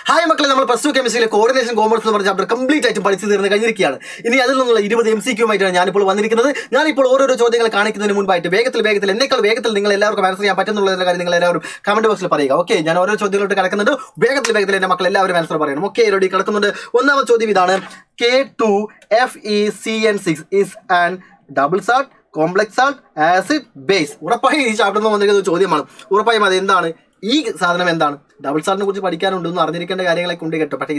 Hi മക്കളെ, നമ്മൾ plus two കെമിസ്ട്രിയിലെ coordination commerce എന്ന് പറഞ്ഞ ചാപ്റ്റർ കംപ്ലീറ്റ് ആയിട്ട് പഠിച്ചു തീർന്ന് കഴിഞ്ഞിരിക്കുകയാണ്. ഇനി അതിൽ നിന്നുള്ള 20 MCQ ആയിട്ടാണ് ഞാനിപ്പോൾ വന്നിരിക്കുന്നത്. ഞാനിപ്പോൾ ഓരോരോ ചോദ്യങ്ങൾ കാണിക്കുന്നതിന് മുൻപായിട്ട് വേഗത്തിൽ എന്നേക്കാൾ വേഗത്തിൽ നിങ്ങൾ എല്ലാവർക്കും ആൻസർ ചെയ്യാൻ പറ്റുന്നുള്ളതിന്റെ കാര്യം നിങ്ങൾ എല്ലാവരും കമന്റ് ബോക്സിൽ പറയുക. ഓക്കെ, ഞാൻ ഓരോ ചോദ്യങ്ങളോട്ട് കിടക്കുന്നുണ്ട്. വേഗത്തിൽ എൻ്റെ മക്കൾ എല്ലാവരും ആൻസർ പറയണം. ഓക്കെ, റെഡി കിടക്കുന്നുണ്ട്. ഒന്നാമത്തെ ചോദ്യം ഇതാണ്: K2FeCN6 is an double salt, complex salt, acid, base. ഉറപ്പായും ഈ ചാപ്റ്ററിൽ നിന്ന് വന്നിരിക്കുന്ന ചോദ്യമാണ്. ഉറപ്പായും അത് എന്താണ്, ഈ സാധനം എന്താണ്? ഡബിൾ സാൾട്ടിനെ കുറിച്ച് പഠിക്കാനുണ്ടെന്ന് അറിഞ്ഞിരിക്കേണ്ട കാര്യങ്ങളൊക്കെ ഉണ്ട് കേട്ടോ. പക്ഷേ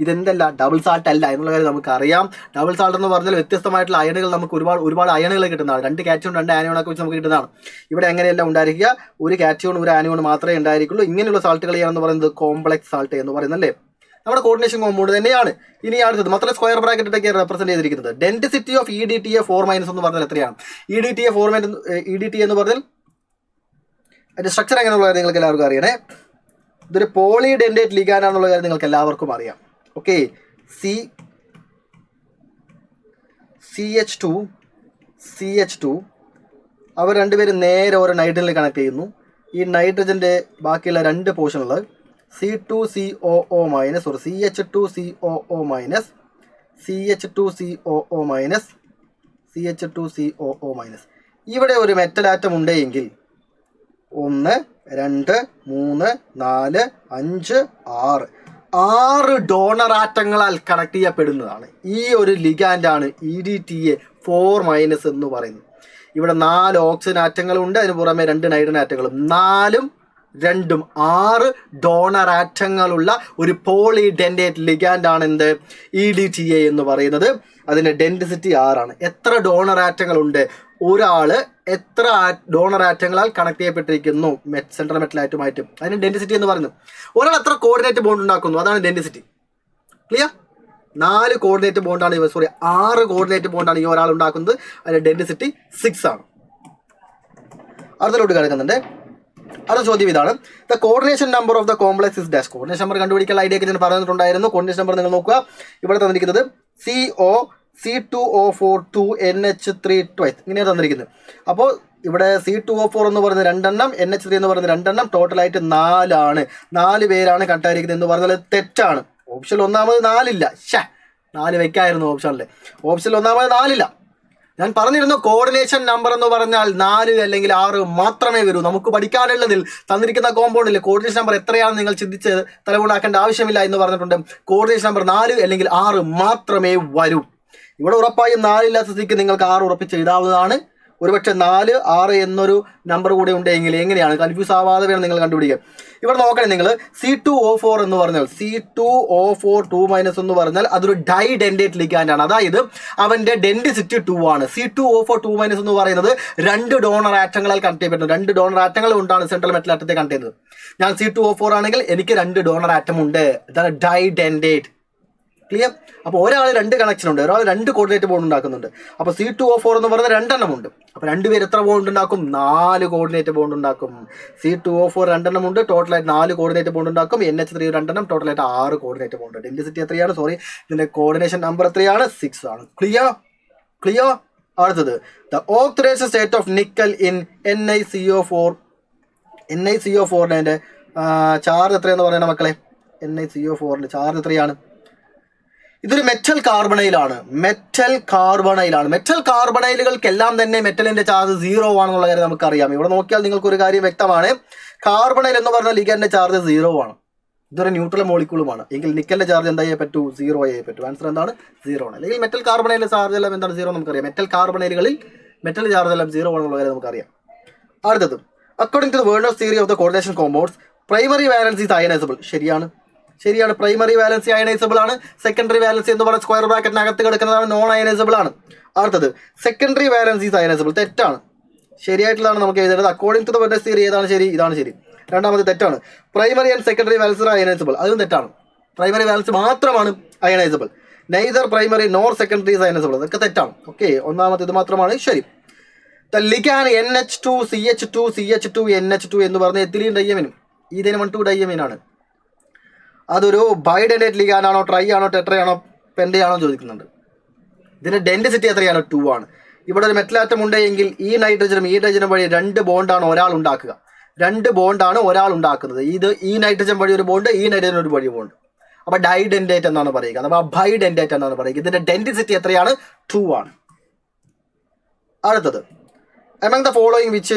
ഇതെന്തല്ല ഡബിൾ സാൾട്ട് അല്ല എന്നുള്ള കാര്യം നമുക്ക് അറിയാം. ഡബിൾ സാൾട്ട് എന്ന് പറഞ്ഞാൽ വ്യത്യസ്തമായിട്ടുള്ള അയണുകൾ നമുക്ക് ഒരുപാട് അയണുകൾ കിട്ടുന്നതാണ്. 2 കാറ്റയോൺ 2 ആനിയോണൊക്കെ വെച്ച് നമുക്ക് കിട്ടുന്നതാണ്. ഇവിടെ എങ്ങനെയല്ല ഉണ്ടായിരിക്കുക, ഒരു കാറ്റയോൺ ഒരു ആനിയോൺ മാത്രമേ ഉണ്ടായിരിക്കുള്ളൂ. ഇങ്ങനെയുള്ള സാൾട്ടുകളെയാണെന്ന് പറയുന്നത് കോംപ്ലക്സ് സാൾട്ട് എന്ന് പറയുന്നല്ലേ. നമ്മുടെ കോർഡിനേഷൻ കോമ്പൗണ്ട് തന്നെയാണ്. ഇനി അടുത്തത് മാത്രം സ്ക്വയർ ബ്രാക്കറ്റൊക്കെ റെപ്രസെന്റ് ചെയ്തിരിക്കുന്നത്. ഡെൻസിറ്റി ഓഫ് EDTA 4- എന്ന് പറഞ്ഞാൽ എത്രയാണ്? EDTA എന്ന് പറഞ്ഞാൽ അതിന്റെ സ്ട്രക്ചർ എങ്ങനെയുള്ള കാര്യം നിങ്ങൾക്ക് എല്ലാവർക്കും അറിയണേ. ഇതൊരു പോളിഡെൻഡേറ്റ് ലിഗാൻഡ് ആണെന്നുള്ള കാര്യം നിങ്ങൾക്ക് എല്ലാവർക്കും അറിയാം. ഓക്കെ, CH2 അവർ രണ്ടുപേരും നേരെ ഓരോ നൈട്രജനിൽ കണക്ട് ചെയ്യുന്നു. ഈ നൈട്രജന്റെ ബാക്കിയുള്ള 2 പോർഷനുകൾ CH2COO മൈനസ്. ഇവിടെ ഒരു മെറ്റൽ ആറ്റം ഉണ്ടെങ്കിൽ 1, 2, 3, 4, 5, 6 ഡോണർ ആറ്റങ്ങളാൽ കണക്ട് ചെയ്യപ്പെടുന്നതാണ്. ഈ ഒരു ലിഗാൻഡാണ് EDTA 4- എന്ന് പറയുന്നത്. ഇവിടെ 4 ഓക്സിജൻ ആറ്റങ്ങളുണ്ട്, അതിന് പുറമെ 2 നൈട്രജൻ ആറ്റങ്ങളും. 4ഉം 2ഉം 6 ഡോണർ ആറ്റങ്ങളുള്ള ഒരു പോളിഡെൻഡേറ്റ് ലിഗാൻഡ് ആണ് എന്ത്, EDTA എന്ന് പറയുന്നത്. അതിന്റെ ഡെൻസിറ്റി 6 ആണ്. എത്ര ഡോണർ ആറ്റങ്ങളുണ്ട്? ഒരാള് എത്ര ഡോണർ ആറ്റങ്ങളാൽ കണക്ട് ചെയ്യപ്പെട്ടിരിക്കുന്നു സെൻട്രൽ മെറ്റൽ ആറ്റുമായിട്ട്, അതിന് ഡെൻസിറ്റി എന്ന് പറയുന്നത്. ഒരാൾ എത്ര കോർഡിനേറ്റ് ബോണ്ട് ഉണ്ടാക്കുന്നു, അതാണ് ഡെൻസിറ്റി. ക്ലിയർ? 4 കോർഡിനേറ്റ് ബോണ്ടാണ് 6 കോർഡിനേറ്റ് ബോണ്ടാണ് ഈ ഒരാൾ ഉണ്ടാക്കുന്നത്. അതിന്റെ ഡെൻസിറ്റി 6 ആണ്. അടുത്തോട്ട് കിടക്കുന്നുണ്ട്. അടുത്ത ചോദ്യം ഇതാണ്: the coordination number of the complex is dash. Coordination number കണ്ടുപിടിക്കാനുള്ള ഐഡിയ ഒക്കെ ഞാൻ പറഞ്ഞിട്ടുണ്ടായിരുന്നു. കോർഡിനേഷൻ നമ്പർ നിങ്ങൾ നോക്കുക. ഇവിടെ തന്നിരിക്കുന്നത് C2O4 ട്വൈസ് ഇങ്ങനെയാണ് തന്നിരിക്കുന്നത്. അപ്പോൾ ഇവിടെ C2O4 എന്ന് പറയുന്നത് 2 എണ്ണം, NH3 എന്ന് പറയുന്നത് 2 എണ്ണം, ടോട്ടലായിട്ട് 4 ആണ്. 4 പേരാണ് കട്ടായിരിക്കുന്നത് എന്ന് പറഞ്ഞാൽ തെറ്റാണ്. ഓപ്ഷൻ ഒന്നാമത് 4 ഇല്ല. 4 വെക്കായിരുന്നു ഓപ്ഷനിൽ. ഓപ്ഷൻ ഒന്നാമത് 4 ഇല്ല. ഞാൻ പറഞ്ഞിരുന്നു കോർഡിനേഷൻ നമ്പർ എന്ന് പറഞ്ഞാൽ 4 അല്ലെങ്കിൽ 6 മാത്രമേ വരൂ. നമുക്ക് പഠിക്കാനുള്ളതിൽ തന്നിരിക്കുന്ന കോമ്പൗണ്ടിൽ കോർഡിനേഷൻ നമ്പർ എത്രയാണെന്ന് നിങ്ങൾ ചിന്തിച്ച് തലമുണ്ടാക്കേണ്ട ആവശ്യമില്ല എന്ന് പറഞ്ഞിട്ടുണ്ട്. കോർഡിനേഷൻ നമ്പർ 4 അല്ലെങ്കിൽ 6 മാത്രമേ വരൂ. ഇവിടെ ഉറപ്പായും 4 ഇല്ലാത്ത സ്ഥിതിക്ക് നിങ്ങൾക്ക് 6 ഉറപ്പിച്ച് എഴുതാവുന്നതാണ്. ഒരുപക്ഷെ 4, 6 എന്നൊരു നമ്പർ കൂടെ ഉണ്ടെങ്കിൽ എങ്ങനെയാണ്, കൺഫ്യൂസ് ആവാതെ വേണം നിങ്ങൾ കണ്ടുപിടിക്കുക. ഇവിടെ നോക്കണേ നിങ്ങൾ, C2O4 എന്ന് പറഞ്ഞാൽ C2O4 2- എന്ന് പറഞ്ഞാൽ അതൊരു ഡൈഡെൻഡേറ്റ് ലിഗാൻഡ് ആണ്. അതായത് അവന്റെ ഡെൻസിറ്റി 2 ആണ്. C2O4 2- എന്ന് പറയുന്നത് 2 ഡോണർ ആറ്റങ്ങളാൽ കണക്ട് ചെയ്യപ്പെടുന്നു. 2 ഡോണർ ആറ്റങ്ങൾ കൊണ്ടാണ് സെൻട്രൽ മെറ്റൽ ആറ്റത്തെ കണക്ട് ചെയ്യുന്നത്. ഞാൻ C2O4 ആണെങ്കിൽ എനിക്ക് 2 ഡോണർ ആറ്റം ഉണ്ട്. ഇതാണ് ഡൈഡെൻഡേറ്റ്. ക്ലിയർ? അപ്പോൾ ഒരാൾ 2 കണക്ഷൻ ഉണ്ട്, ഒരാൾ 2 കോർഡിനേറ്റ് ബോണ്ട് ഉണ്ടാക്കുന്നുണ്ട്. അപ്പോൾ C2O4 എന്ന് പറയുന്നത് 2 എണ്ണം ഉണ്ട്. അപ്പോൾ 2 പേര് എത്ര ബോണ്ട് ഉണ്ടാക്കും? 4 കോർഡിനേറ്റ് ബോണ്ട് ഉണ്ടാക്കും. C2O4 2 എണ്ണം ഉണ്ട്, ടോട്ടലായിട്ട് 4 കോർഡിനേറ്റ് ബോണ്ട് ഉണ്ടാക്കും. NH3 2 എണ്ണം, ടോട്ടലായിട്ട് 6 കോർഡിനേറ്റ് ബോണ്ട്. ഡെൻസിറ്റി എത്രയാണ്? ഇതിന്റെ കോർഡിനേഷൻ നമ്പർ എത്രയാണ്? 6 ആണ്. ക്ലിയർ? അടുത്തത്, the oxidation state of nickel in NiCO4 charge എത്രയെന്ന് പറയണം മക്കളെ. NiCO4 ചാർജ് എത്രയാണ്? ഇതൊരു മെറ്റൽ കാർബണൈലാണ്. മെറ്റൽ കാർബണൈലുകൾക്കെല്ലാം തന്നെ മെറ്റലിന്റെ ചാർജ് 0 ആണെന്നുള്ള കാര്യം നമുക്കറിയാം. ഇവിടെ നോക്കിയാൽ നിങ്ങൾക്ക് ഒരു കാര്യം വ്യക്തമാണ്. കാർബണൈൽ എന്ന് പറഞ്ഞാൽ ലിഗാൻഡിന്റെ ചാർജ് 0 ആണ്. ഇതൊരു ന്യൂട്രൽ മോളിക്യൂളുമാണ്. എങ്കിൽ നിക്കലിന്റെ ചാർജ് എന്തായേ പറ്റൂ? 0 ആയേ പറ്റൂ. ആൻസർ എന്താണ്? 0 ആണ്. അല്ലെങ്കിൽ മെറ്റൽ കാർബണൈലിന്റെ ചാർജ് എല്ലാം എന്താണ്? 0 നമുക്കറിയാം. മെറ്റൽ കാർബണൈലുകളിൽ മെറ്റൽ ചാർജ് എല്ലാം 0 ആണെന്നുള്ള കാര്യം നമുക്കറിയാം. അടുത്തത്, according to the Werner's theory of the coordination compounds, primary valence is ionisable. ശരിയാണ്. പ്രൈമറി വാലൻസി അയനൈസബിൾ ആണ്. സെക്കൻഡറി വാലൻസി എന്ന് പറയുന്ന സ്ക്വയർ ബ്രാക്കറ്റിനകത്ത് കിടക്കുന്നതാണ് നോൺ അയനൈസബിൾ ആണ്. അടുത്തത്, സെക്കൻഡറി വാലൻസി ഈസ് അയനൈസബിൾ. തെറ്റാണ്. ശരിയായിട്ടുള്ളതാണ് നമുക്ക് എഴുതേണ്ടത്. According to the Werner's theory ഏതാണ് ശരി? ഇതാണ് ശരി. രണ്ടാമത് തെറ്റാണ്. Primary and secondary valency are ionisable. അതും തെറ്റാണ്. പ്രൈമറി വാലൻസി മാത്രമാണ് ionisable. Neither primary nor secondary is ionisable. അതൊക്കെ തെറ്റാണ്. ഓക്കെ, ഒന്നാമത്തെ ഇത് മാത്രമാണ് ശരി. ദ ലിഗാൻഡ് NH2CH2 NH2 എന്ന് പറഞ്ഞ എത്തിലീൻ ഡൈയമീനും ഈഥേൻ 1,2 ഡൈയമീനാണ്. അതൊരു ബൈഡെൻഡേറ്റ് ലിഗാൻഡ് ആണോ, ട്രൈ ആണോ, ടെട്രയാണോ, പെൻഡയാണോ ചോദിക്കുന്നുണ്ട്. ഇതിന്റെ ഡെൻസിറ്റി എത്രയാണ്? 2 ആണ്. ഇവിടെ ഒരു മെറ്റൽ ആറ്റം ഉണ്ടെങ്കിൽ ഈ നൈട്രജനും ഈ ഹൈഡ്രജനും വഴി 2 ബോണ്ടാണ് ഒരാൾ ഉണ്ടാക്കുക. രണ്ട് ബോണ്ടാണ് ഒരാൾ ഉണ്ടാക്കുന്നത്. ഇത് ഈ നൈട്രജൻ വഴി ഒരു ബോണ്ട്, ഈ നൈട്രജൻ ഒരു വഴി ബോണ്ട്. അപ്പോൾ ഡൈഡെൻഡേറ്റ് എന്നാണ് പറയുക, അഥവാ ബൈഡെൻഡേറ്റ് എന്നാണ് പറയുക. ഇതിന്റെ ഡെൻസിറ്റി എത്രയാണ്? 2 ആണ്. അടുത്തത് among the following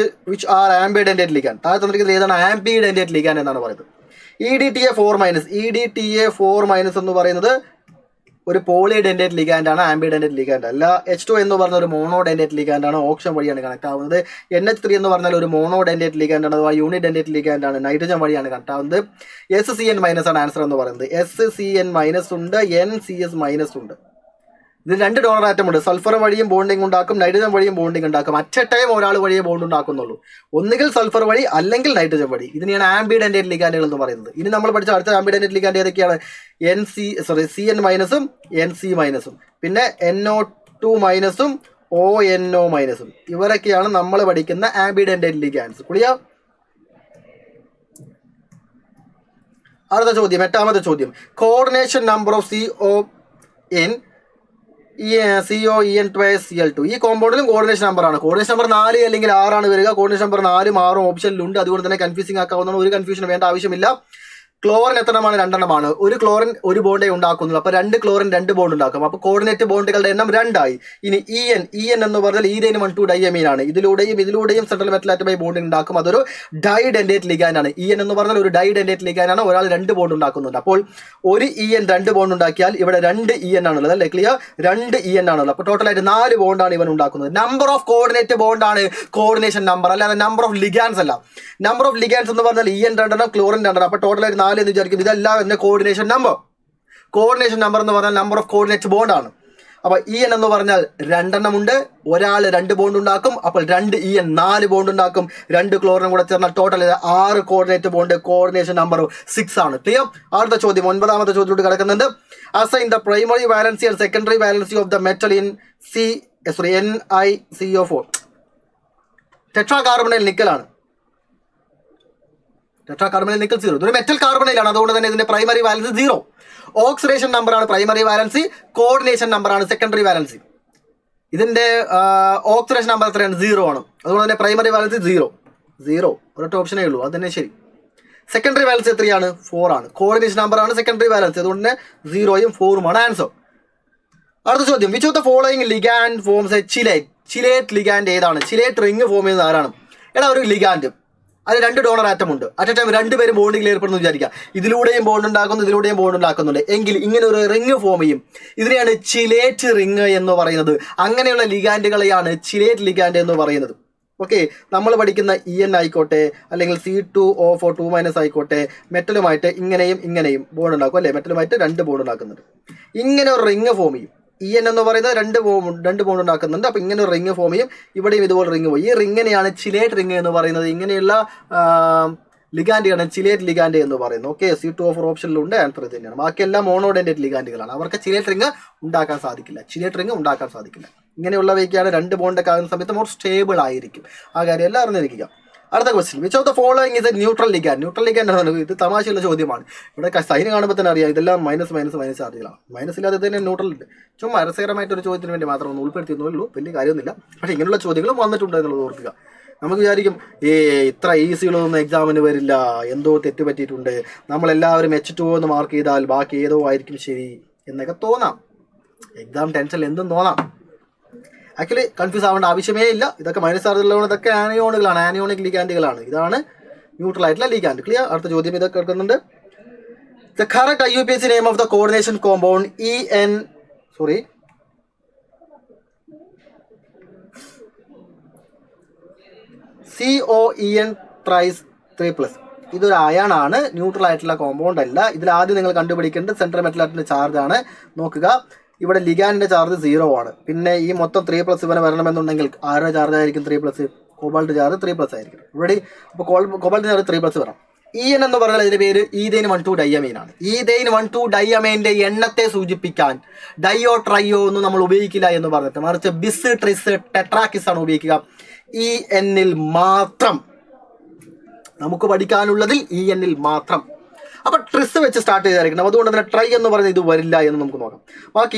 which are ambidendate ligand. താഴെ തന്നിരിക്കുന്നത് ഏതാണ്? ആംബിഡെൻഡേറ്റ് ലിഗാൻഡ് എന്നാണ് പറയുന്നത്. EDTA4- എന്ന് പറയുന്നത് ഒരു പോളിഡെൻഡേറ്റ് ലിഗാൻഡ് ആണ്, ആംബിഡെൻഡേറ്റ് ലിഗാൻഡ് അല്ല. H2 എന്ന് പറഞ്ഞ ഒരു മോണോഡെൻഡേറ്റ് ലിഗാൻഡ് ആണ്, ഓക്സിജൻ വഴിയാണ് കണക്ട് ആവുന്നത്. NH3 എന്ന് പറഞ്ഞാൽ ഒരു മോണോഡെൻഡേറ്റ് ലിഗാൻഡ് ആണ്, അഥവാ യൂണിഡെൻഡേറ്റ് ലിഗാൻഡ് ആണ്, നൈട്രജൻ വഴിയാണ് കണക്ട് ആവുന്നത്. SCN- ആണ് ആൻസർ എന്ന് പറയുന്നത്. SCN- ഉണ്ട്, NCS- ഉണ്ട്. ഇതിൽ 2 ഡോണർ ആറ്റം ഉണ്ട്. സൾഫർ വഴിയും ബോണ്ടിങ് ഉണ്ടാക്കും, നൈട്രജൻ വഴിയും ബോണ്ടിങ് ഉണ്ടാക്കും. അറ്റ് എ ടൈം ഒരാൾ വഴിയേ ബോണ്ട് ഉണ്ടാക്കുന്നുള്ളൂ, ഒന്നുകിൽ സൾഫർ വഴി അല്ലെങ്കിൽ നൈട്രജൻ വഴി. ഇതിനെയാണ് ആംബിഡെൻഡേറ്റ് ലിഗാൻഡുകൾ എന്ന് പറയുന്നത്. ഇനി നമ്മൾ പഠിച്ച അടുത്ത ആംബിഡെൻഡേറ്റ് ലിഗാൻഡ് ഏതൊക്കെയാണ്? CN-, NC-, പിന്നെ NO2-, ONO-. ഇവരൊക്കെയാണ് നമ്മൾ പഠിക്കുന്ന ആംബിഡെൻഡേറ്റ് ലിഗാൻഡ്സ്. ക്ലിയർ? അടുത്ത ചോദ്യം, 8ാമത്തെ ചോദ്യം. Coordination number of COEN twice Cl2. ഈ കോമ്പൗണ്ടിലും കോർഡിനേഷൻ നമ്പർ ആണ്. കോർഡിനേഷൻ നമ്പർ 4 അല്ലെങ്കിൽ 6 ആണ് വരിക. കോർഡിനേഷൻ നമ്പർ 4ഉം 6ഉം ഓപ്ഷനിലുണ്ട്. അതുകൊണ്ട് തന്നെ കൺഫ്യൂസിംഗ് ആക്കാവുന്നതാണ്. ഒരു കൺഫ്യൂഷൻ വേണ്ട ആവശ്യമില്ല. ക്ലോറിൻ എത്രമാണ്? 2 എണ്ണമാണ്. ഒരു ക്ലോറിൻ ഒരു ബോണ്ടേ ഉണ്ടാക്കുന്നുള്ളൂ. അപ്പോൾ 2 ക്ലോറിൻ 2 ബോണ്ട് ഉണ്ടാക്കും. അപ്പോൾ കോർഡിനേറ്റ് ബോണ്ടുകളുടെ എണ്ണം 2 ആയി. ഇനി EN എന്ന് പറഞ്ഞാൽ ഈഥൈൻ 1,2 ഡൈയമീൻ ആണ്. ഇതിലൂടെയും സെൻട്രൽ മെറ്റൽ ആറ്റമായി ബോണ്ട് ഉണ്ടാക്കും. അതൊരു ഡൈഡെൻഡേറ്റ് ലിഗാൻഡ് ആണ്. EN എന്ന് പറഞ്ഞാൽ ഒരു ഡൈഡെൻഡേറ്റ് ലിഗാൻഡ് ആണ്. ഒരാൾ 2 ബോണ്ട് ഉണ്ടാക്കുന്നുണ്ട്. അപ്പോൾ ഒരു EN 2 ബോണ്ട് ഉണ്ടാക്കിയാൽ ഇവിടെ 2 EN ആണുള്ളത്, അല്ലേ? ക്ലിയർ? 2 EN ആണുള്ളത്. അപ്പോൾ ടോട്ടലായിട്ട് 4 ബോണ്ടാണ് ഇവൻ ഉണ്ടാക്കുന്നത്. നമ്പർ ഓഫ് കോർഡിനേറ്റ് ബോണ്ടാണ് കോർഡിനേഷൻ നമ്പർ, അല്ലാതെ നമ്പർ ഓഫ് ലിഗാൻസ് അല്ല. നമ്പർ ഓഫ് ലിഗാൻസ് എന്ന് പറഞ്ഞാൽ EN 2, ക്ലോറിൻ 2. അപ്പോൾ ടോട്ടലായിട്ട് 4 എന്ന് വിചാരിക്കും. ഇതെല്ലാം ഇതിന്റെ കോർഡിനേഷൻ നമ്പർ. കോർഡിനേഷൻ നമ്പർ എന്ന് പറഞ്ഞാൽ നമ്പർ ഓഫ് കോർഡിനേറ്റ് ബോണ്ട് ആണ്. അപ്പോൾ EN എന്ന് പറഞ്ഞാൽ 2 എണ്ണമുണ്ട്, ഒരാൾ 2 ബോണ്ട് ഉണ്ടാക്കും. അപ്പോൾ 2 EN 4 ബോണ്ട് ഉണ്ടാക്കും. 2 ക്ലോറിനും കൂടെ ചേർന്നാൽ total 6 coordinate bond. Coordination number 6 ആണ്. ക്ലിയർ? അടുത്ത ചോദ്യം, 9ാമത്തെ ചോദ്യത്തിലോട്ട് കിടക്കുന്നുണ്ട്. Assign the primary valency and secondary valency of the metal in NiCO4. Tetra carbonyl നിക്കലാണ്. Tetra carbonyl nickel 0. ഇതൊരു മെറ്റൽ കാർബണൈലാണ്, അതുകൊണ്ട് തന്നെ ഇതിന്റെ പ്രൈമറി വാലൻസി 0. ഓക്സിഡേഷൻ നമ്പർ ആണ് പ്രൈമറി വാലൻസി, കോർഡിനേഷൻ നമ്പർ ആണ് സെക്കൻഡറി വാലൻസി. ഇതിന്റെ ഓക്സിഡേഷൻ നമ്പർ എത്രയാണ്? 0 ആണ്. അതുകൊണ്ട് തന്നെ പ്രൈമറി വാലൻസി 0. ഒരൊറ്റ ഓപ്ഷനേ ഉള്ളൂ, അത് തന്നെ ശരി. സെക്കൻഡറി വാലൻസി എത്രയാണ്? 4 ആണ്. കോർഡിനേഷൻ നമ്പർ ആണ് സെക്കൻഡറി വാലൻസി, അതുകൊണ്ട് തന്നെ 0ഉം 4ഉം ആണ് ആൻസർ. അടുത്ത ചോദ്യം, which of the following ligand forms a chelate? Chelate ligand ഏതാണ്? ചിലേറ്റ് റിംഗ് ഫോം ചെയ്യുന്നത് ആരാണ്? ഒരു ലിഗാൻഡ്, അത് 2 ഡോണർ ആറ്റം ഉണ്ട്. അറ്റ് എ ടൈം 2 പേര് ബോണ്ടിങ്ങിൽ ഏർപ്പെടുന്നു വിചാരിക്കുക. ഇതിലൂടെയും ബോണ്ട് ഉണ്ടാക്കുന്നു, ഇതിലൂടെയും ബോണ്ട് ഉണ്ടാക്കുന്നുണ്ട്. എങ്കിൽ ഇങ്ങനെ ഒരു റിംഗ് ഫോം ചെയ്യും. ഇതിനെയാണ് ചിലേറ്റ് റിംഗ് എന്ന് പറയുന്നത്. അങ്ങനെയുള്ള ലിഗാൻഡുകളെയാണ് ചിലേറ്റ് ലിഗാൻഡ് എന്ന് പറയുന്നത്. ഓക്കെ, നമ്മൾ പഠിക്കുന്ന EN ആയിക്കോട്ടെ, അല്ലെങ്കിൽ C2O4 2- ആയിക്കോട്ടെ, മെറ്റലുമായിട്ട് ഇങ്ങനെയും ബോണ്ട് ഉണ്ടാക്കും, അല്ലേ? മെറ്റലുമായിട്ട് 2 ബോണ്ട് ഉണ്ടാക്കുന്നുണ്ട്. ഇങ്ങനെ ഒരു റിംഗ് ഫോം ചെയ്യും. EN എന്ന് പറയുന്നത് 2 ബോണ്ട് ഉണ്ടാക്കുന്നുണ്ട്. അപ്പോൾ ഇങ്ങനെ ഒരു റിംഗ് ഫോം ചെയ്യും. ഇവിടെയും ഇതുപോലെ റിംഗ് പോയി. ഈ റിങ്ങിനെയാണ് ചിലേറ്റ് റിംഗ് എന്ന് പറയുന്നത്. ഇങ്ങനെയുള്ള ലിഗാൻഡുകളാണ് ചിലേറ്റ് ലിഗാൻഡ് എന്ന് പറയുന്നത്. Okay, C2O4 ഓപ്ഷനിലുണ്ട്. ആൻസർ ഇത് തന്നെയാണ്. ബാക്കിയെല്ലാം മോണോഡെൻഡേറ്റ് ലിഗാൻഡുകളാണ്. അവർക്ക് ചിലേറ്റ് റിംഗ് ഉണ്ടാക്കാൻ സാധിക്കില്ല. ഇങ്ങനെയുള്ളവയ്ക്കാണ് 2 ബോണ്ടൊക്കെ ആകുന്ന സമയത്ത് മോർ സ്റ്റേബിൾ ആയിരിക്കും. ആ കാര്യം എല്ലാം അറിഞ്ഞിരിക്കുക. അടുത്ത question, which of the following is A neutral ligand? Neutral ligand ആണ്. ഇത് തമാശയുള്ള ചോദ്യമാണ്. ഇവിടെ സൈൻ കാണുമ്പോൾ തന്നെ അറിയാം, ഇതെല്ലാം മൈനസ് ചാർജുകളാണ്. മൈനസ് ഇല്ലാതെ തന്നെ ന്യൂട്രൽ ഉണ്ട്. ചുമ്മാ രസകരമായിട്ടൊരു ചോദ്യത്തിന് വേണ്ടി മാത്രം ഒന്ന് ഉൾപ്പെടുത്തിയെന്നുള്ളൂ, വലിയ കാര്യമൊന്നുമില്ല. പക്ഷേ ഇങ്ങനെയുള്ള ചോദ്യങ്ങളും വന്നിട്ടുണ്ട് എന്നുള്ളത് ഓർക്കുക. നമുക്ക് വിചാരിക്കും ഇത്ര ഈസികളൊന്നും എക്സാമിന് വരില്ല, എന്തോ തെറ്റ് പറ്റിയിട്ടുണ്ട്, നമ്മളെല്ലാവരും H2O എന്ന് മാർക്ക് ചെയ്താൽ ബാക്കി ഏതോ ആയിരിക്കും ശരി എന്നൊക്കെ തോന്നാം. എക്സാം ടെൻഷൻ എന്തും തോന്നാം. ആക്ച്വലി കൺഫ്യൂസ് ആവേണ്ട ആവശ്യമേ ഇല്ല. ഇതൊക്കെ മൈനസ് ചാർജുള്ളതാണ്. ഇതൊക്കെ ആനിയോണിക് ലിഗാൻഡുകളാണ്. ഇതാണ് ന്യൂട്രൽ ആയിട്ടുള്ള ലിഗാൻഡ്. ക്ലിയർ? അടുത്ത ചോദ്യം ഇതൊക്കെ എടുക്കുന്നുണ്ട്. The correct IUPAC name of the coordination compound COEN thrice 3+. ഇതൊരു അയൺ ആണ്, ന്യൂട്രൽ ആയിട്ടുള്ള കോമ്പൗണ്ട് അല്ല. ഇതിൽ ആദ്യം നിങ്ങൾ കണ്ടുപിടിക്കേണ്ടത് സെൻട്രൽ മെറ്റൽ ആറ്റത്തിന്റെ ചാർജ് ആണ്. നോക്കുക, ഇവിടെ ലിഗാൻഡിന്റെ ചാർജ് 0 ആണ്. പിന്നെ ഈ മൊത്തം 3+ ഇവനെ വരണമെന്നുണ്ടെങ്കിൽ ആരുടെ ചാർജ് ആയിരിക്കും 3+? കോബാൾട്ട് ചാർജ് 3+ ആയിരിക്കും. ഇവിടെ അപ്പോൾ കോബാൾട്ട് ചാർജ് 3+ വരാം. EN എന്ന് പറഞ്ഞാൽ അതിന്റെ പേര് ഈഥൈൻ 1,2 ഡൈയമീൻ ആണ്. ഈഥൈൻ 1,2 ഡൈയമീന്റെ എണ്ണത്തെ സൂചിപ്പിക്കാൻ ഡയോ ട്രയോ ഒന്നും നമ്മൾ ഉപയോഗിക്കില്ല എന്ന് പറഞ്ഞിട്ട്, മറിച്ച് ബിസ്, ട്രിസ്, ടെട്രാക്കിസ് ആണ് ഉപയോഗിക്കുക. EN-ൽ മാത്രം നമുക്ക് പഠിക്കാനുള്ളതിൽ EN-ൽ മാത്രം. അപ്പോൾ ട്രിസ് വെച്ച് സ്റ്റാർട്ട് ചെയ്തായിരിക്കണം. അതുകൊണ്ട് തന്നെ ട്രൈ എന്ന് പറയുന്നത് ഇത് വരില്ല എന്ന് നമുക്ക് നോക്കാം. ബാക്കി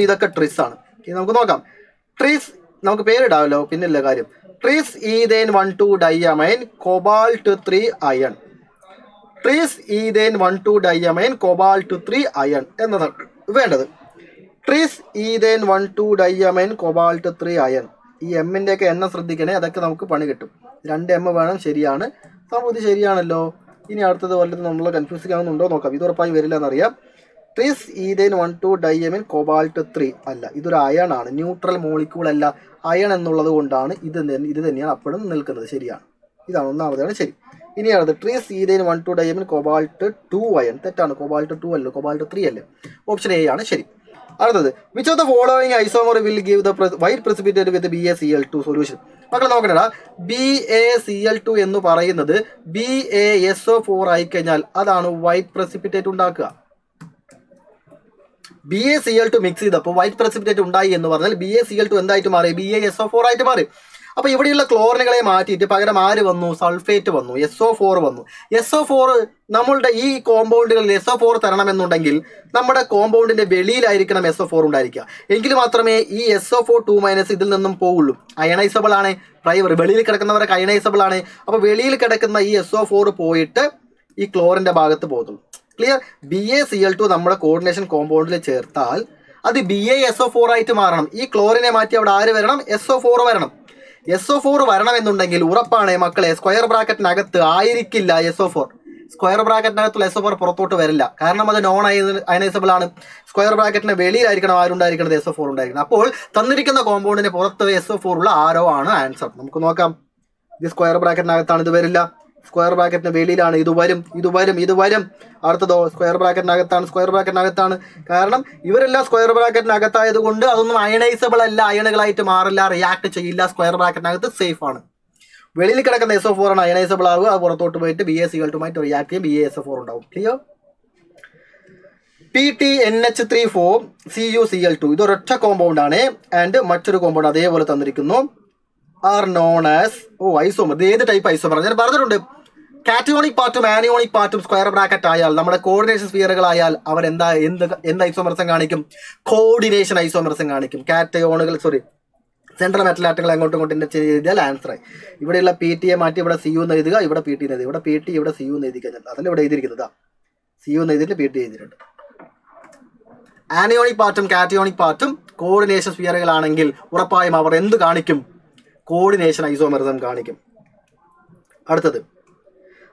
ഇതൊക്കെ ട്രിസ് ആണ്. നമുക്ക് നോക്കാം. ട്രിസ് നമുക്ക് പേരിടാമല്ലോ, പിന്നില്ല കാര്യം. Trees ethane 1,2-diamine cobalt 3 iron. Trees ethane 1,2-diamine cobalt 3 iron എന്നതാണ് വേണ്ടത്. Trees ethane 1,2-diamine cobalt 3 iron. ഈ എമ്മിൻ്റെ ഒക്കെ എണ്ണം ശ്രദ്ധിക്കണേ, അതൊക്കെ നമുക്ക് പണി കിട്ടും. 2 എം വേണം, ശരിയാണ്. സംഭവം ഇത് ശരിയാണല്ലോ. ഇനി അടുത്തത് വല്ലതും നമ്മൾ കൺഫ്യൂസിങ് ആവുന്നുണ്ടോ നോക്കാം. ഇത് ഉറപ്പായി വരില്ല എന്നറിയാം. ട്രീസ് ഈതേൻ 1,2-diamine cobalt 3 അല്ല, ഇതൊരു അയൺ ആണ്, ന്യൂട്രൽ മോളിക്യൂൾ അല്ല. അയൺ എന്നുള്ളത് കൊണ്ടാണ് ഇത് തന്നെയാണ് അപ്പോഴും നിൽക്കുന്നത്. ശരിയാണ്, ഇതാണ് ഒന്നാമതാണ് ശരി. ഇനി അടുത്ത് trees ethane 1,2-diamine cobalt 2 iron. തെറ്റാണ്, cobalt 2 അല്ല, cobalt 3 അല്ലേ. ഓപ്ഷൻ എ ആണ് ശരി. അടുത്തത് which of the following isomer will give the white precipitate with BaCl2 solution. മക്കളെ നോക്കണടാ, BaCl2 എന്ന് പറയുന്നത് BaSO4 ആയിക്കഴിഞ്ഞാൽ അതാണ് വൈറ്റ് precipitate ഉണ്ടാക്കുക. BaCl2 മിക്സ് ചെയ്തപ്പോൾ വൈറ്റ് precipitate ഉണ്ടായി എന്ന് പറഞ്ഞാൽ BaCl2 എന്തായിട്ട് മാറി? BaSO4 ആയിട്ട് മാറി. അപ്പോൾ ഇവിടെയുള്ള ക്ലോറിനുകളെ മാറ്റിയിട്ട് പകരം ആര് വന്നു? സൾഫേറ്റ് വന്നു, SO4 വന്നു. SO4 നമ്മളുടെ ഈ കോമ്പൗണ്ടുകളിൽ SO4 തരണമെന്നുണ്ടെങ്കിൽ നമ്മുടെ കോമ്പൗണ്ടിന്റെ വെളിയിലായിരിക്കണം SO4 ഉണ്ടായിരിക്കുക. എങ്കിൽ മാത്രമേ ഈ SO4 ഇതിൽ നിന്നും പോവുള്ളൂ. അയണൈസബിൾ ആണ്, വെളിയിൽ കിടക്കുന്നവരൊക്കെ അയണൈസബിൾ ആണ്. അപ്പോൾ വെളിയിൽ കിടക്കുന്ന ഈ SO4 പോയിട്ട് ഈ ക്ലോറിന്റെ ഭാഗത്ത് പോകുള്ളൂ. ക്ലിയർ? BaCl2 നമ്മുടെ കോർഡിനേഷൻ കോമ്പൗണ്ടിൽ ചേർത്താൽ അത് BaSO4 ആയിട്ട് മാറണം. ഈ ക്ലോറിനെ മാറ്റി അവിടെ ആര് വരണം? SO4 വരണം. SO4 വരണമെന്നുണ്ടെങ്കിൽ ഉറപ്പാണ് മക്കളെ, സ്ക്വയർ ബ്രാക്കറ്റിനകത്ത് ആയിരിക്കില്ല SO4. സ്ക്വയർ ബ്രാക്കറ്റിനകത്തുള്ള SO4 പുറത്തോട്ട് വരില്ല, കാരണം അത് നോൺ അയനൈസബിൾ ആണ്. സ്ക്വയർ ബ്രാക്കറ്റിന് വെളിയിലായിരിക്കണം ആരുണ്ടായിരിക്കുന്നത്? SO4 ഉണ്ടായിരിക്കണം. അപ്പോൾ തന്നിരിക്കുന്ന കോമ്പൗണ്ടിന് പുറത്ത് SO4 ഉള്ള ആരോ ആണ് ആൻസർ. നമുക്ക് നോക്കാം. ഇത് സ്ക്വയർ ബ്രാക്കറ്റിനകത്താണ്, ഇത് വരില്ല. സ്ക്വയർ ബ്രാക്കറ്റിന് വെളിയിലാണ്, ഇത് വരും. അടുത്തതോ സ്ക്വയർ ബ്രാക്കറ്റിനകത്താണ്. കാരണം ഇവരെല്ലാം സ്ക്വയർ ബ്രാക്കറ്റിനകത്തായത് കൊണ്ട് അതൊന്നും അയണൈസബിൾ അല്ല, അയണുകളായിട്ട് മാറില്ല, റിയാക്ട് ചെയ്യില്ല. സ്ക്വയർ ബ്രാക്കറ്റിനകത്ത് സേഫ് ആണ്. വെളിയിൽ കിടക്കുന്ന SO4 ആണ് അയണൈസബിൾ ആവുക. അത് പുറത്തോട്ട് പോയിട്ട് BaCl2 റിയാക്ട് ചെയ്യും, BaSO4 ഉണ്ടാവും. ക്ലിയർ? PTNH34 CuCl2 ഇതൊരൊറ്റ കോമ്പൗണ്ട് ആണ്. ആൻഡ് മറ്റൊരു കോമ്പൗണ്ട് അതേപോലെ തന്നിരിക്കുന്നു, ആർ നോൺ ആസ് ഐസോമർ. ഇത് ഏത് ടൈപ്പ് ഐസോമർ? ഞാൻ പറഞ്ഞിട്ടുണ്ട്, കാറ്റയോണിക് പാർട്ടും ആനിയോണിക് പാർട്ടും സ്ക്വയർ ബ്രാക്കറ്റ് ആയാൽ, നമ്മുടെ കോർഡിനേഷൻ സ്ഫിയറുകളായാൽ അവർ എന്ത് ഐസോമർസം കാണിക്കും? കോർഡിനേഷൻ ഐസോമർസം കാണിക്കും. കാറ്റയോണുകൾ സെൻട്രൽ മെറ്റൽ ആറ്റങ്ങൾ അങ്ങോട്ടും ഇങ്ങോട്ടും എഴുതിയാൽ ആൻസർ ആയി. ഇവിടെയുള്ള PT മാറ്റി ഇവിടെ CU എന്ന് എഴുതുക, ഇവിടെ PT എന്ന് എഴുതുക. ഇവിടെ PT ഇവിടെ CU എന്ന് എഴുതി കഴിഞ്ഞാൽ അതല്ല ഇവിടെ എഴുതിയിരിക്കുന്നത്. CU എന്ന് എഴുതിയിട്ട് PT എഴുതിയിട്ടുണ്ട്. ആനിയോണിക് പാർട്ടും കാറ്റയോണിക് പാർട്ടും കോർഡിനേഷൻ സ്ഫിയറുകളാണെങ്കിൽ ഉറപ്പായും അവർ എന്ത് കാണിക്കും? കോർഡിനേഷൻ ഐസോമറിസം കാണിക്കും. അടുത്തത്,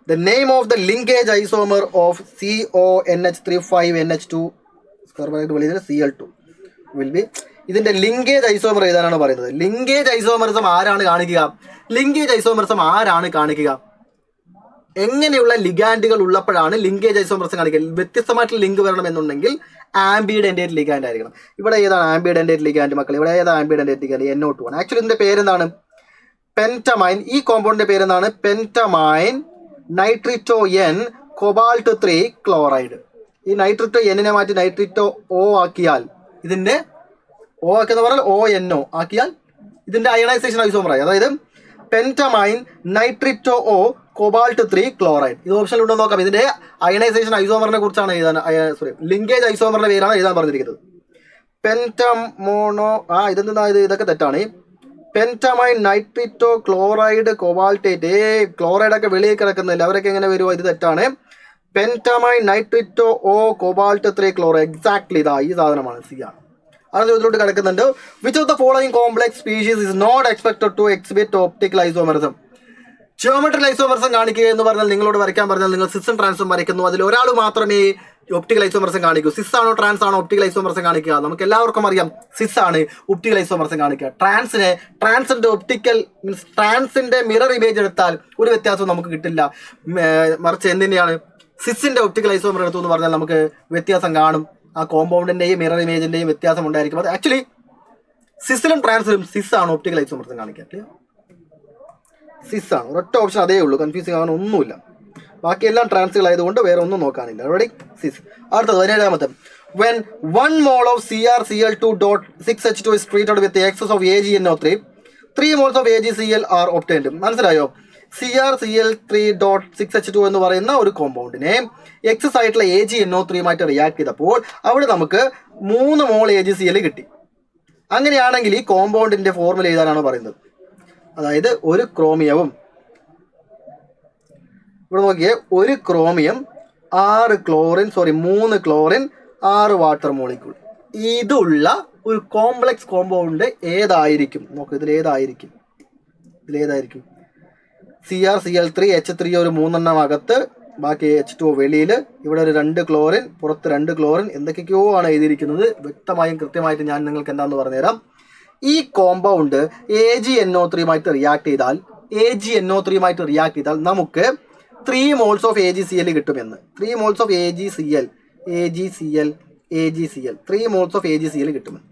the name of the linkage isomer of CONH35NH2 Cl2 will be. ഇതിന്റെ ലിങ്കേജ് ഐസോമർ എഴുതാനാണ് പറയുന്നത്. ലിങ്കേജ് ഐസോമറിസം ആരാണ് കാണിക്കുക? എങ്ങനെയുള്ള ലിഗാൻഡുകൾ ഉള്ളപ്പോഴാണ് ലിങ്കേജ് ഐസോമറിസം കാണിക്കുക? വ്യത്യസ്തമായിട്ടുള്ള ലിങ്ക് വരണമെന്നുണ്ടെങ്കിൽ ആംബിഡെന്റേറ്റ് ലിഗാൻഡ് ആയിരിക്കണം. ഇവിടെ ഏതാണ് ആംബിഡെന്റേറ്റ് ലിഗാൻഡ് മക്കൾ? ഇവിടെ ഏതാണ് ആംബിഡെന്റേറ്റ് ലിഗാൻഡ്? NO2 ആണ്. ആക്ച്വലി ഇതിന്റെ പേരെന്താണ്? പെൻറ്റമൈൻ. ഈ കോമ്പൗണ്ടിന്റെ പേരെന്താണ്? പെൻറ്റമൈൻ നൈട്രിറ്റോ N cobalt 3 ക്ലോറൈഡ്. ഈ നൈട്രിറ്റോ Nനെ മാറ്റി നൈട്രിറ്റോ O ആക്കിയാൽ, ഇതിന്റെ O ആക്കിയെന്ന് പറഞ്ഞാൽ ONO ആക്കിയാൽ ഇതിന്റെ അയണൈസേഷൻ ഐസോമറായി. അതായത് പെൻറ്റമൈൻ നൈട്രിറ്റോ O cobalt 3 ക്ലോറൈഡ്. ഇത് ഓപ്ഷനിൽ ഉണ്ടോ നോക്കാം. ഇതിന്റെ അയണൈസേഷൻ ഐസോമറിനെ കുറിച്ചാണ് ലിങ്കേജ് ഐസോമറിന്റെ പേരാണ് എഴുതാൻ പറഞ്ഞിരിക്കുന്നത്. പെൻറ്റമോണോ ഇതൊക്കെ തെറ്റാണ്. Pentammine നൈട്രിറ്റോ chloride കോബാൾട്ടേറ്റ്. ക്ലോറൈഡ് ഒക്കെ വെളിയിൽ കിടക്കുന്നില്ല, അവരൊക്കെ എങ്ങനെ വരുമോ? ഇത് തെറ്റാണ്. Pentammine nitrito O cobalt 3 chloride. Exactly ഈ സാധനമാണ്, C ആണ്. അടുത്ത ചോദ്യത്തിലോട്ട് കിടക്കുന്നുണ്ട്, which of the following complex species is not expected to exhibit optical isomerism? Geometric isomerism കാണിക്കുക എന്ന് പറഞ്ഞാൽ, നിങ്ങളോട് വരയ്ക്കാൻ പറഞ്ഞാൽ നിങ്ങൾ സിസും ട്രാൻസും വരയ്ക്കുന്നു. അതിൽ ഒരാൾ മാത്രമേ ഒപ്റ്റിക്കൽ ഐസോമറിസം കാണിക്കൂ. സിസ് ആണോ ട്രാൻസ് ആണോ ഒപ്റ്റിക്കൽ ഐസോമറിസം കാണിക്കുക? നമുക്ക് എല്ലാവർക്കും അറിയാം സിസ് ആണ് ഒപ്റ്റിക്കൽ ഐസോമറിസം കാണിക്കുക. ട്രാൻസിന്റെ മിറർ ഇമേജ് എടുത്താൽ ഒരു വ്യത്യാസവും നമുക്ക് കിട്ടില്ല. മറിച്ച് എന്തിൻ്റെയാണ്? സിസിന്റെ ഒപ്റ്റിക്കൽ ഐസോമർ എടുത്തു എന്ന് പറഞ്ഞാൽ നമുക്ക് വ്യത്യാസം കാണും. ആ കോമ്പൗണ്ടിന്റെയും മിറർ ഇമേജിന്റെയും വ്യത്യാസം ഉണ്ടായിരിക്കും. അത് ആക്ച്വലി സിസിലും ട്രാൻസിലും സിസ് ആണ് ഒപ്റ്റിക്കൽ ഐസോമറിസം കാണിക്കുക. സിസ് ആണ്. ഒരൊറ്റ ഓപ്ഷൻ അതേ ഉള്ളൂ, കൺഫ്യൂസിങ് ആകാൻ ഒന്നുമില്ല. ബാക്കിയെല്ലാം ട്രാൻസുകളായതുകൊണ്ട് വേറെ ഒന്നും നോക്കാനില്ല. റെഡി? സിസ്. അടുത്തത് 17ാമത്തെ, when 1 mole of CrCl2.6H2 is treated with the excess of AgNO3, 3 moles of AgCl are obtained. മനസ്സിലായോ? CrCl3.6H2 എന്ന് പറയുന്ന ഒരു കോമ്പൗണ്ടിനെ എക്സസ് ആയിട്ടുള്ള AgNO3 റിയാക്ട് ചെയ്തപ്പോൾ അവിടെ നമുക്ക് 3 മോൾ AgCl കിട്ടി. അങ്ങനെയാണെങ്കിൽ ഈ കോമ്പൗണ്ടിന്റെ ഫോർമുല എഴുതാനാണ് പറയുന്നത്. അതായത് ഒരു ക്രോമിയവും ഇവിടെ നോക്കിയേ, ഒരു ക്രോമിയം 3 ക്ലോറിൻ 6 വാട്ടർ മോളിക്യൂൾ ഇതുള്ള ഒരു കോംപ്ലക്സ് കോമ്പൗണ്ട് ഏതായിരിക്കും? നോക്ക്, ഇതിലേതായിരിക്കും? CrCl3 H3 ഒരു 3 എണ്ണം അകത്ത്, ബാക്കി H2O വെളിയിൽ, ഇവിടെ ഒരു 2 ക്ലോറിൻ, പുറത്ത് 2 ക്ലോറിൻ, എന്തൊക്കെയോ ആണ് എഴുതിയിരിക്കുന്നത്. വ്യക്തമായും കൃത്യമായിട്ട് ഞാൻ നിങ്ങൾക്ക് എന്താണെന്ന് പറഞ്ഞുതരാം. ഈ കോമ്പൗണ്ട് AgNO3 റിയാക്ട് ചെയ്താൽ നമുക്ക് 3 moles ഓഫ് AgCl കിട്ടുമെന്ന്. 3 moles of AgCl 3 moles of AgCl കിട്ടുമെന്ന്.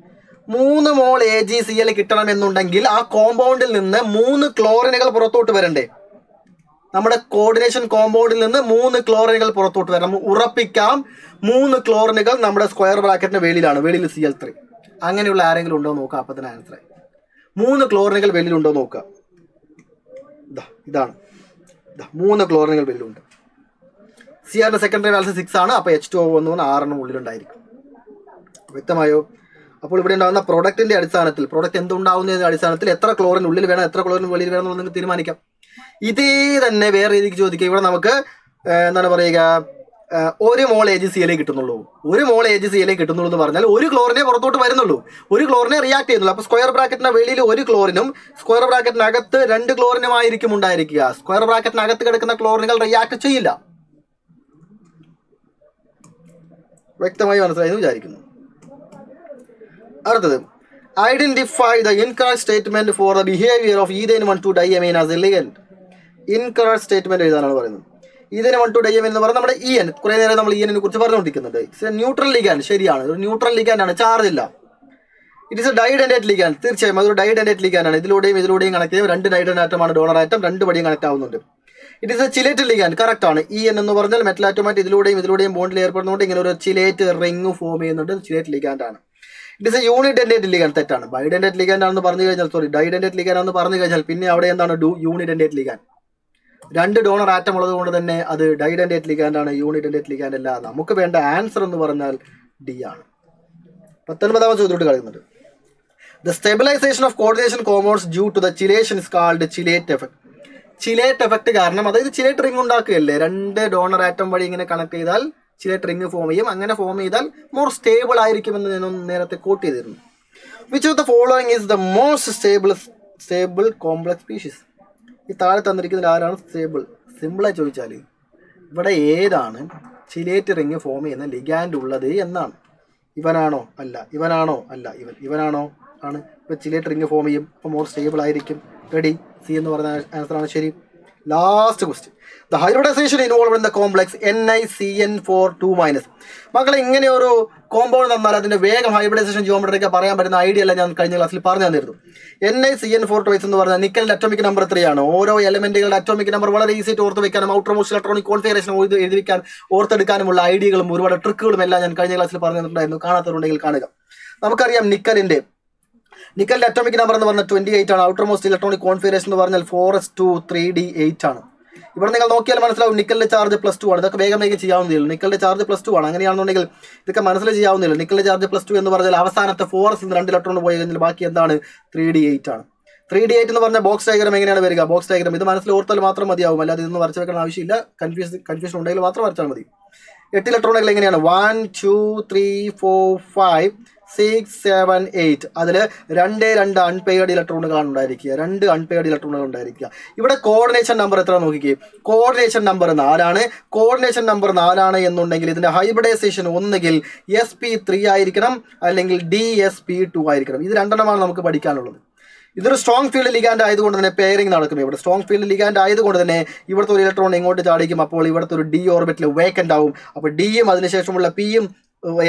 3 മോൾ AgCl കിട്ടണമെന്നുണ്ടെങ്കിൽ ആ കോമ്പൗണ്ടിൽ നിന്ന് 3 ക്ലോറിനുകൾ പുറത്തോട്ട് വരണ്ടേ? നമ്മുടെ കോർഡിനേഷൻ കോമ്പൗണ്ടിൽ നിന്ന് 3 ക്ലോറിനുകൾ പുറത്തോട്ട് വരണം. ഉറപ്പിക്കാം 3 ക്ലോറിനുകൾ നമ്മുടെ സ്ക്വയർ ബ്രാക്കറ്റിന്റെ വെളിയിലാണ്, വെളിയിൽ Cl3. അങ്ങനെയുള്ള ആരെങ്കിലും ഉണ്ടോ നോക്കുക. അപ്പം തന്നെ ആൻസർ. 3 ക്ലോറിനുകൾ വെളിയിലുണ്ടോ നോക്കുക. ഇതാണ് 3 ക്ലോറിനുകൾ വെളിയിലുണ്ട്. Cr സെക്കൻഡറി വാല്യൂ 6 ആണ്. അപ്പോൾ H2O എന്ന് പറഞ്ഞാൽ 6 ഉള്ളിലുണ്ടായിരിക്കും. വ്യക്തമായോ? അപ്പോൾ ഇവിടെ ഉണ്ടാകുന്ന പ്രൊഡക്റ്റിന്റെ അടിസ്ഥാനത്തിൽ, പ്രൊഡക്റ്റ് എന്തുണ്ടാവുന്നതിന്റെ അടിസ്ഥാനത്തിൽ എത്ര ക്ലോറിൻ ഉള്ളിൽ വേണം, എത്ര ക്ലോറിൻ വെളിയിൽ വേണം എന്ന് നിങ്ങൾക്ക് തീരുമാനിക്കാം. ഇതേ തന്നെ വേറെ രീതിക്ക് ചോദിക്കുക. ഇവിടെ നമുക്ക് എന്താണ് പറയുക, 1 മോൾ AgCl കിട്ടുന്നുള്ളൂ. 1 മോൾ AgCl കിട്ടുന്നുള്ളൂ എന്ന് പറഞ്ഞാൽ 1 ക്ലോറിനെ പുറത്തോട്ട് വരുന്നുള്ളൂ, 1 ക്ലോറിനെ റിയാക്ട് ചെയ്യുന്നുള്ളൂ. അപ്പോൾ സ്ക്വയർ ബ്രാക്കറ്റിന്റെ വെളിയിൽ 1 ക്ലോറിനും സ്ക്വയർ ബ്രാക്കറ്റിനകത്ത് 2 ക്ലോറിനും ആയിരിക്കും ഉണ്ടായിരിക്കുക. സ്ക്വയർ ബ്രാക്കറ്റിനകത്ത് കിടക്കുന്ന ക്ലോറിനുകൾ റിയാക്ട് ചെയ്യില്ല. വ്യക്തമായി മനസ്സിലായെന്ന് വിചാരിക്കുന്നു. അടുത്തത്, identify the incorrect statement for the behaviour of ethane 1,2-diamine as a ligand. Incorrect statement എഴുതാനാണ് പറയുന്നത്. ഈഥേൻ 1,2-diamine എന്ന് പറഞ്ഞാൽ നമ്മുടെ EN, കുറെ നേരം നമ്മൾ EN കുറിച്ച് പറഞ്ഞുകൊണ്ടിരിക്കുന്നുണ്ട്. ന്യൂട്രൽ ലിഗാൻഡ്, ശരിയാണ്, ഒരു ന്യൂട്രൽ ലിഗാൻഡ് ആണ്, ചാർജ് ഇല്ല. ഇറ്റ് ഇസ് എ ഡൈഡന്റേറ്റ് ലിഗാൻഡ്, തീർച്ചയായും അതൊരു ഡൈഡന്റേറ്റ് ലിഗാൻഡ് ആണ്. ഇതിലൂടെയും കണക്ട് ചെയ്യും. 2 നൈട്രജൻ ആറ്റമാണ് ഡോണർ ആറ്റം, 2 വഴിയും കണക്ട് ആവുന്നുണ്ട്. It is a chelate ligand, correct ആണ്. EN എന്ന് പറഞ്ഞാൽ മെറ്റൽ ആറ്റോമായിട്ട് ഇതിലൂടെയും ബോണ്ടിൽ ഏർപ്പെടുന്നതുകൊണ്ട് ഇങ്ങനെ ഒരു ചിലേറ്റ് റിംഗ് ഫോം ചെയ്യുന്നുണ്ട്, ചിലേറ്റ് ലിഗാൻഡ് ആണ്. ഇറ്റ് ഇസ് എ യൂണിഡെന്റേറ്റ് ലിഗാൻഡ്, തെറ്റാണ്. ബൈഡെന്റേറ്റ് ലിഗാൻഡ് ആണെന്ന് പറഞ്ഞു കഴിഞ്ഞാൽ, ഡൈഡെന്റേറ്റ് ലിഗാൻഡ് ആണെന്ന് പറഞ്ഞു കഴിഞ്ഞാൽ പിന്നെ അവിടെ എന്താണ് യൂണിഡെന്റേറ്റ് ലിഗാൻഡ്. 2 ഡോണർ ആറ്റം ഉള്ളത് കൊണ്ട് തന്നെ അത് ഡൈഡെന്റേറ്റ് ലിഗാൻഡ് ആണ്, യൂണിഡെന്റേറ്റ് ലിഗാൻഡ് അല്ല. നമുക്ക് വേണ്ട ആൻസർ എന്ന് പറഞ്ഞാൽ D ആണ്. 19ാമത്തെ ചോദ്യത്തോട്ട് കളിക്കുന്നുണ്ട്. The stabilisation of coordination compounds due to the chelation is called chelate effect. Chelate effect കാരണം, അതായത് ചിലേറ്റ് റിംഗ് ഉണ്ടാക്കുകയല്ലേ, 2 ഡോണർ ആറ്റം വഴി ഇങ്ങനെ കണക്ട് ചെയ്താൽ ചിലേറ്റ് റിംഗ് ഫോം ചെയ്യും. അങ്ങനെ ഫോം ചെയ്താൽ മോർ സ്റ്റേബിൾ ആയിരിക്കുമെന്ന് ഞാൻ നേരത്തെ കോട്ട് ചെയ്തിരുന്നു. Which of the following is the most stable complex species? ഈ താഴെ തന്നിരിക്കുന്നതിൽ ആരാണ് സ്റ്റേബിൾ? സിമ്പിളായി ചോദിച്ചാൽ ഇവിടെ ഏതാണ് ചിലേറ്റ് റിംഗ് ഫോം ചെയ്യുന്ന ലിഗാൻഡ് ഉള്ളത് എന്നാണ്. ഇവനാണോ? അല്ല. ഇവനാണോ? അല്ല. ഇവനാണോ? ആണ്. ഇപ്പോൾ ചിലേറ്റ് റിംഗ് ഫോം ചെയ്യും, അപ്പോൾ മോർ സ്റ്റേബിൾ ആയിരിക്കും. റെഡി? C എന്ന് പറഞ്ഞ ആൻസറാണ് ശരി. Last question, the hybridization involve in the complex NiCN4 -. മക്കളെ, ഇങ്ങനെ ഒരു കോമ്പൗണ്ട് തന്നാൽ അതിന്റെ വേഗം ഹൈബ്രിഡൈസേഷൻ ജിയോമെട്രിക്ക് പറയാൻ പറ്റുന്ന ഐഡിയ അല്ല ഞാൻ കഴിഞ്ഞ ക്ലാസ്സിൽ പറഞ്ഞു തന്നിരുന്നു. NiCN4 എന്ന് പറഞ്ഞാൽ നിക്കലിന്റെ അറ്റോമിക് നമ്പർ 3 ആണ്. ഓരോ എലമെന്റുകളുടെ അറ്റോമിക് നമ്പർ വളരെ ഈസി ആയിട്ട് ഓർത്ത് വെക്കാനും ഔട്ടർ മോസ്റ്റ് ഇലക്ട്രോണിക് കോൺഫിഗറേഷൻ എഴുതി വെക്കാൻ ഓർത്തെടുക്കാനുമുള്ള ഐഡിയകളും ഒരുപാട് ട്രിക്കുകളും എല്ലാം ഞാൻ കഴിഞ്ഞ ക്ലാസ്സിൽ പറഞ്ഞു തന്നിട്ടുണ്ടായിരുന്നു. കാണാത്തവരുണ്ടെങ്കിൽ കാണുക. നമുക്കറിയാം നിക്കലിന്റെ അറ്റോമിക് നമ്പർ എന്ന് പറഞ്ഞാൽ 28 ആണ്. ഔട്ടർ മോസ്റ്റ് ഇലക്ട്രോണിക് കോൺഫിഗറേഷൻ എന്ന് പറഞ്ഞാൽ 4s2 3d8 ആണ്. ഇവിടെ നിങ്ങൾ നോക്കിയാൽ മനസ്സിലാവും നിക്കലിന്റെ ചാർജ് +2 ആണ്. ഇതൊക്കെ വേഗം ചെയ്യാവുന്നതേ ഉള്ളൂ. നിക്കലിന്റെ ചാർജ് +2 ആണ്. അങ്ങനെയാണെന്നുണ്ടെങ്കിൽ ഇതൊക്കെ മനസ്സിൽ ചെയ്യാവുന്നില്ല. നിക്കലിന്റെ ചാർജ് +2 എന്ന് പറഞ്ഞാൽ അവസാനത്തെ 4s 2 ഇലക്ട്രോൺ പോയി കഴിഞ്ഞാൽ ബാക്കി എന്താണ്? 3d8 ആണ്. 3d8 എന്ന് പറഞ്ഞാൽ ബോക്സ് ഡയഗ്രാം എങ്ങനെയാണ് വരിക? ബോക്സ് ഡയഗ്രാം ഇത് മനസ്സിൽ ഓർത്താൽ മാത്രം മതിയാവും, അല്ലാതെ ഇതൊന്നും വരച്ച് വെക്കാൻ ആവശ്യമില്ല. കൺഫ്യൂഷൻ ഉണ്ടെങ്കിൽ മാത്രം വരച്ചാൽ മതി. 8 ഇലക്ട്രോണുകൾ എങ്ങനെയാണ്? 1 2 3 4 5 6 7 8. അതിൽ 2 അൺപെയർഡ് ഇലക്ട്രോണുകളാണ് ഉണ്ടായിരിക്കുക. 2 അൺപെയർഡ് ഇലക്ട്രോണുകൾ ഉണ്ടായിരിക്കുക. ഇവിടെ കോർഡിനേഷൻ നമ്പർ എത്ര നോക്കിക്കേ? കോർഡിനേഷൻ നമ്പർ 4 ആണ്. കോർഡിനേഷൻ നമ്പർ 4 ആണ് എന്നുണ്ടെങ്കിൽ ഇതിന്റെ ഹൈബ്രിഡൈസേഷൻ ഒന്നുകിൽ sp3 ആയിരിക്കണം, അല്ലെങ്കിൽ dsp2 ആയിരിക്കണം. ഇത് 2 എണ്ണമാണ് നമുക്ക് പഠിക്കാനുള്ളത്. ഇതൊരു സ്ട്രോങ് ഫീൽഡ് ലിഗാൻഡ് ആയതുകൊണ്ട് തന്നെ പെയറിംഗ് നടക്കും. ഇവിടെ സ്ട്രോങ് ഫീൽഡ് ലിഗാൻഡ് ആയതുകൊണ്ട് തന്നെ ഇവിടുത്തെ ഒരു ഇലക്ട്രോൺ ഇങ്ങോട്ട് ചാടിക്കും. അപ്പോൾ ഇവിടുത്തെ ഒരു D ഓർബിറ്റിൽ വേക്കൻ്റ് ആവും. അപ്പോൾ ഡിയും അതിനുശേഷമുള്ള പിയും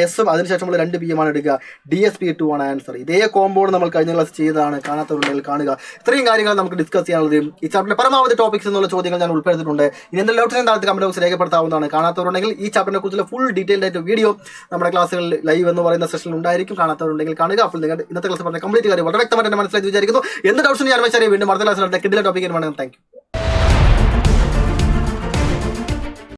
എസും അതിനുശേഷമുള്ള 2 PM ആണ് എടുക്കുക. dsp2 ആണ് ആൻസർ. ഇതേ കോമ്പൗണ്ട് നമ്മൾ കഴിഞ്ഞ ക്ലാസ് ചെയ്തതാണ്. കാണാത്തവരുണ്ടെങ്കിൽ കാണുക. ഇത്രയും കാര്യങ്ങൾ നമുക്ക് ഡിസ്കസ് ചെയ്യാനുള്ളത്. ഈ ചാപ്റ്ററിന്റെ പരമാവധി ടോപ്പിക്സ് എന്നുള്ള ചോദ്യങ്ങൾ ഞാൻ ഉൾപ്പെടുത്തിയിട്ടുണ്ട്. ഇനി എന്തെങ്കിലും ഡൗട്ട്സ് താഴത്തെ കമന്റ് ബോക്സ് രേഖപ്പെടുത്താവുന്നതാണ്. കാണാത്തവരുണ്ടെങ്കിൽ ഈ ചാപ്റ്ററിനെ കുറിച്ചുള്ള ഫുൾ ഡീറ്റെയിൽഡ് ആയിട്ട് വീഡിയോ നമ്മുടെ ക്ലാസ്സുകളിൽ ലൈവ് എന്ന് പറയുന്ന സെഷനിൽ ഉണ്ടായിരിക്കും. കാണാത്തവരുണ്ടെങ്കിൽ കാണുക. അപ്പോൾ നിങ്ങൾ ഇന്നത്തെ ക്ലാസ് പറഞ്ഞ കംപ്ലീറ്റ് കാര്യം വളരെ വ്യക്തമായിട്ട് മനസ്സിലാക്കി വിചാരിക്കുന്നു. എന്ത് ഡൗട്ട്സ് ഞാൻ വെച്ചാൽ വീണ്ടും അടുത്ത ക്ലാസ്സിൽ കിട്ടിയ ടോപ്പിക്കിന് വേണമെങ്കിൽ താങ്ക് യു.